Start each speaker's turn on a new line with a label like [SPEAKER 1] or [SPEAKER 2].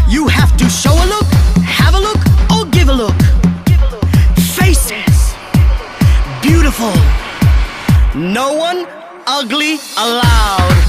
[SPEAKER 1] You have to show a look, have a look, or give a look. Faces, beautiful. No one ugly allowed.